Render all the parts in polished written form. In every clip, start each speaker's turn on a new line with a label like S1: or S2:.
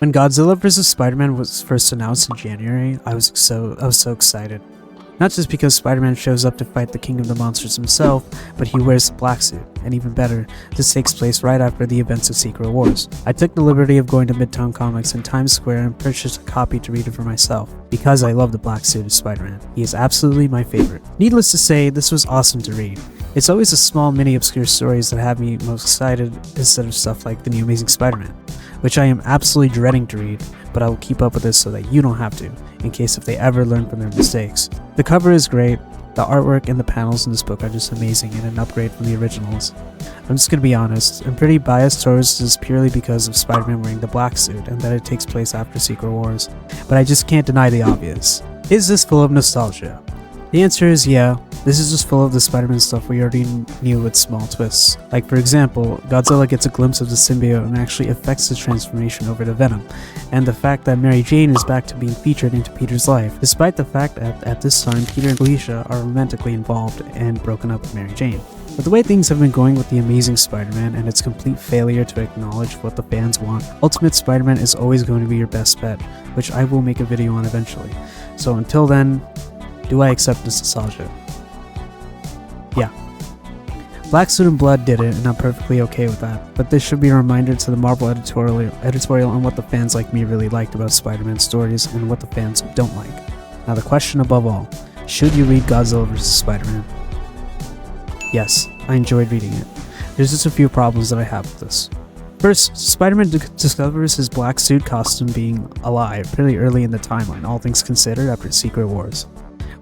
S1: When Godzilla vs. Spider-Man was first announced in January, I was so excited. Not just because Spider-Man shows up to fight the King of the Monsters himself, but he wears a black suit, and even better, this takes place right after the events of Secret Wars. I took the liberty of going to Midtown Comics in Times Square and purchased a copy to read it for myself, because I love the black suit of Spider-Man. He is absolutely my favorite. Needless to say, this was awesome to read. It's always the small mini obscure stories that have me most excited instead of stuff like the new Amazing Spider-Man, which I am absolutely dreading to read, but I will keep up with this so that you don't have to, in case if they ever learn from their mistakes. The cover is great, the artwork and the panels in this book are just amazing and an upgrade from the originals. I'm just gonna be honest, I'm pretty biased towards this purely because of Spider-Man wearing the black suit and that it takes place after Secret Wars, but I just can't deny the obvious. Is this full of nostalgia? The answer is yeah. This is just full of the Spider-Man stuff we already knew with small twists. Like for example, Godzilla gets a glimpse of the symbiote and actually affects his transformation over to Venom, and the fact that Mary Jane is back to being featured into Peter's life, despite the fact that at this time Peter and Felicia are romantically involved and broken up with Mary Jane. But the way things have been going with the Amazing Spider-Man and its complete failure to acknowledge what the fans want, Ultimate Spider-Man is always going to be your best bet, which I will make a video on eventually. So until then, do I accept this nostalgia? Yeah. Black Suit and Blood did it, and I'm perfectly okay with that, but this should be a reminder to the Marvel editorial on what the fans like me really liked about Spider-Man stories and what the fans don't like. Now the question above all, should you read Godzilla vs. Spider-Man? Yes, I enjoyed reading it. There's just a few problems that I have with this. First, Spider-Man discovers his black suit costume being alive pretty early in the timeline, all things considered, after Secret Wars.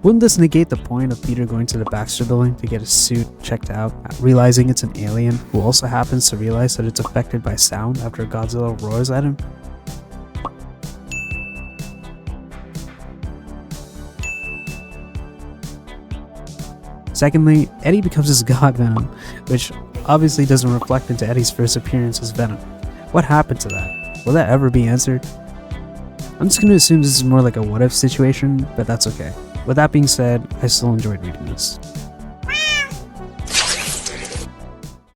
S1: Wouldn't this negate the point of Peter going to the Baxter building to get his suit checked out, realizing it's an alien who also happens to realize that it's affected by sound after Godzilla roars at him? Secondly, Eddie becomes his god Venom, which obviously doesn't reflect into Eddie's first appearance as Venom. What happened to that? Will that ever be answered? I'm just going to assume this is more like a what-if situation, but that's okay. With that being said, I still enjoyed reading this.